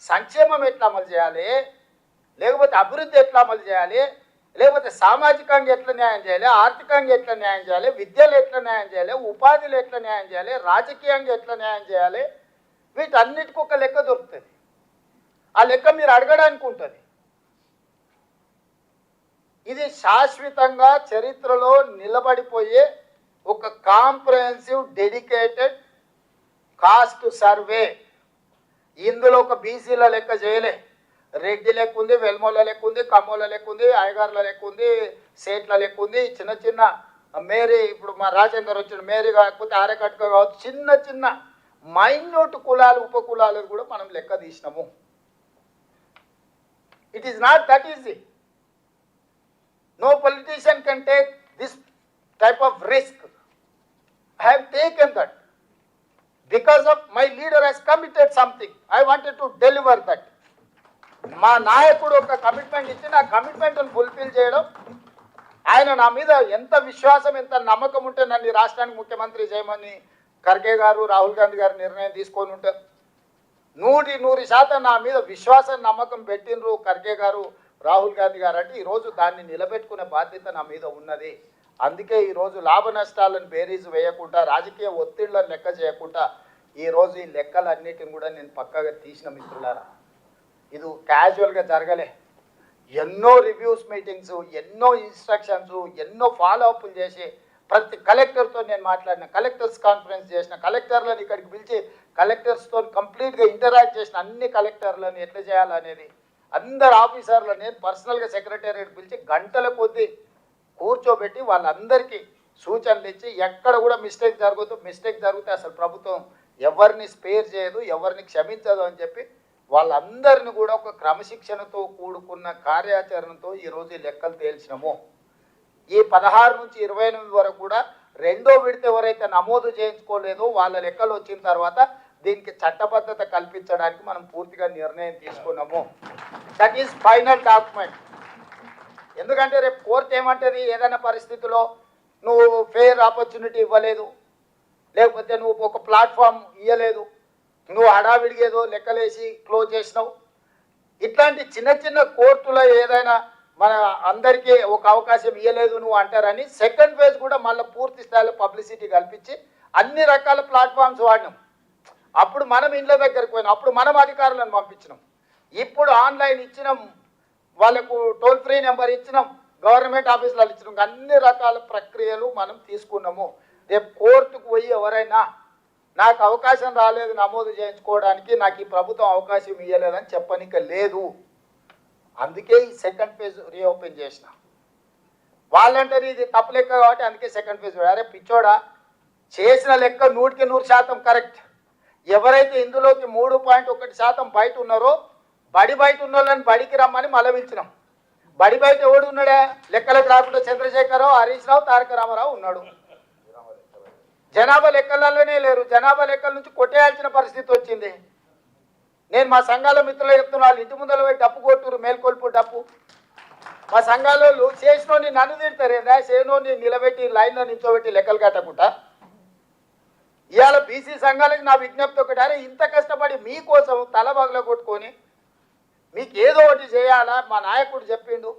సంక్షేమం ఎట్లా అమలు చేయాలి, లేకపోతే అభివృద్ధి ఎట్లా అమలు చేయాలి, లేకపోతే సామాజికంగా ఎట్లా న్యాయం చేయాలి, ఆర్థికంగా ఎట్లా న్యాయం చేయాలి, విద్యలో ఎట్లా న్యాయం చేయాలి, ఉపాధిలో ఎట్లా న్యాయం చేయాలి, రాజకీయంగా ఎట్లా న్యాయం చేయాలి, వీటన్నిటికీ ఒక లెక్క దొరుకుతుంది. ఆ లెక్క మీరు అడగడానికి ఉంటుంది. ఇది శాశ్వతంగా చరిత్రలో నిలబడిపోయే ఒక కాంప్రహెన్సివ్ డెడికేటెడ్ కాస్ట్ సర్వే. ఇందులో ఒక బీసీల లెక్క చేయలే, రెడ్డి లెక్క ఉంది, వెల్మోల లెక్క ఉంది, కమ్మోల లెక్క ఉంది, అయ్యగార్ల లెక్క ఉంది, సేట్ల లెక్క ఉంది, చిన్న చిన్న మేరీ, ఇప్పుడు మా రాజేందర్ వచ్చిన మేరీ కాకపోతే ఆరకట్క కావచ్చు, చిన్న చిన్న మైన్యూట్ కులాలు ఉపకులాలు కూడా మనం లెక్క తీసినాము. It is not that easy. No politician can take this type of risk. I have taken that because of my leader has committed something. I wanted to deliver that. మా నాయకుడు ఒక కమిట్మెంట్ ఇచ్చి నా కమిట్మెంట్ను ఫుల్ఫిల్ చేయడం, ఆయన నా మీద ఎంత విశ్వాసం ఎంత నమ్మకం ఉంటే నన్ను రాష్ట్రానికి ముఖ్యమంత్రి చేయమని ఖర్గే గారు రాహుల్ గాంధీ గారు నిర్ణయం తీసుకొని ఉంటారు. 100% నా మీద విశ్వాసం నమ్మకం పెట్టినరు ఖర్గే గారు రాహుల్ గాంధీ గారు. అంటే ఈరోజు దాన్ని నిలబెట్టుకునే బాధ్యత నా మీద ఉన్నది. అందుకే ఈరోజు లాభ నష్టాలను బేరీజు వేయకుండా, రాజకీయ ఒత్తిళ్లను లెక్క చేయకుండా ఈరోజు ఈ లెక్కలన్నిటిని కూడా నేను పక్కగా తీసిన మిత్రులారా. ఇది క్యాజువల్గా జరగలే. ఎన్నో రివ్యూస్ మీటింగ్స్, ఎన్నో ఇన్స్ట్రక్షన్స్, ఎన్నో ఫాలోఅప్లు చేసి ప్రతి కలెక్టర్తో నేను మాట్లాడిన, కలెక్టర్స్ కాన్ఫరెన్స్ చేసిన, కలెక్టర్లను ఇక్కడికి పిలిచి కలెక్టర్స్తో కంప్లీట్గా ఇంటరాక్ట్ చేసిన, అన్ని కలెక్టర్లను ఎట్లా చేయాలనేది అందరు ఆఫీసర్లు నేను పర్సనల్గా సెక్రటేరియట్ పిలిచి గంటల కొద్దీ కూర్చోబెట్టి వాళ్ళందరికీ సూచనలు ఇచ్చి, ఎక్కడ కూడా మిస్టేక్ జరిగితే అసలు ప్రభుత్వం ఎవరిని స్పేర్ చేయదు, ఎవరిని క్షమించదు అని చెప్పి వాళ్ళందరినీ కూడా ఒక క్రమశిక్షణతో కూడుకున్న కార్యాచరణతో ఈరోజు ఈ లెక్కలు తేల్చినాము. ఈ 16 నుంచి 28 వరకు కూడా రెండో విడత ఎవరైతే నమోదు చేయించుకోలేదో వాళ్ళ లెక్కలు వచ్చిన తర్వాత దీనికి చట్టబద్ధత కల్పించడానికి మనం పూర్తిగా నిర్ణయం తీసుకున్నాము. That is final document. ఎందుకంటే రేపు కోర్టు ఏమంటుంది, ఏదైనా పరిస్థితిలో నువ్వు ఫెయిర్ ఆపర్చునిటీ ఇవ్వలేదు, లేకపోతే నువ్వు ఒక ప్లాట్ఫామ్ ఇవ్వలేదు, నువ్వు హడావిడిగా ఏదో లెక్కలేసి క్లోజ్ చేసినావు, ఇట్లాంటి చిన్న చిన్న కోర్టులో ఏదైనా మన అందరికీ ఒక అవకాశం ఇవ్వలేదు నువ్వు అంటారని సెకండ్ ఫేజ్ కూడా మళ్ళీ పూర్తి స్థాయిలో పబ్లిసిటీ కల్పించి అన్ని రకాల ప్లాట్ఫామ్స్ వాడినాం. అప్పుడు మనం ఇండ్ల దగ్గరికి పోయినాం, అప్పుడు మనం అధికారులను పంపించినాం, ఇప్పుడు ఆన్లైన్ ఇచ్చినాం, వాళ్ళకు టోల్ ఫ్రీ నెంబర్ ఇచ్చినాం, గవర్నమెంట్ ఆఫీసులలో ఇచ్చినాం, అన్ని రకాల ప్రక్రియలు మనం తీసుకున్నాము. రేపు కోర్టుకు పోయి ఎవరైనా నాకు అవకాశం రాలేదు నమోదు చేయించుకోవడానికి, నాకు ఈ ప్రభుత్వం అవకాశం ఇవ్వలేదని చెప్పనిక లేదు. అందుకే ఈ సెకండ్ ఫేజ్ రీఓపెన్ చేసిన. వాళ్ళంటారు ఇది తప్పు లెక్క కాబట్టి అందుకే సెకండ్ ఫేజ్. అరే పిచ్చోడా, చేసిన లెక్క 100% కరెక్ట్. ఎవరైతే ఇందులోకి 3.1% బయట ఉన్నారో బడి బయట ఉన్న వాళ్ళని బడికి రమ్మని మళ్ళీ పిలిచినాం. బడి బయట ఎవడు ఉన్నాడా, లెక్కలకు రాకుండా చంద్రశేఖరరావు, హరీష్ రావు, తారక రామారావు ఉన్నాడు. జనాభా లెక్కలలోనే లేరు. జనాభా లెక్కల నుంచి కొట్టేయాల్సిన పరిస్థితి వచ్చింది. నేను మా సంఘాల మిత్రులు చెప్తున్నా, వాళ్ళు ఇంటి ముందర పోయి డప్పు కొట్టురు, మేల్కొల్పు డప్పు. మా సంఘాలలో చేసినోని నన్ను తిడతారేదా, చేసినోని నిలబెట్టి లైన్లో నిల్చోబెట్టి లెక్కలు కట్టకుండా. ఇవాళ బీసీ సంఘాలకు నా విజ్ఞప్తి ఒకటి, అరే ఇంత కష్టపడి మీకోసం తల బగల కొట్టుకొని మీకు ఏదో ఒకటి చేయాలా, మా నాయకుడు చెప్పిండు,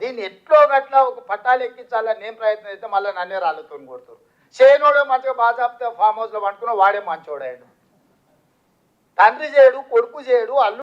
దీన్ని ఎట్లో గట్లా ఒక పట్టాలు ఎక్కించాలని నేను ప్రయత్నం చేస్తే మళ్ళీ నన్నే రాళ్ళతో కొడుతారు. చేయనోడు మంచిగా బాజాప్తే ఫామ్ హౌస్లో పండుకున్నా వాడే మంచోడాడు. తండ్రి చేయడు, కొడుకు చేయడు, అల్లు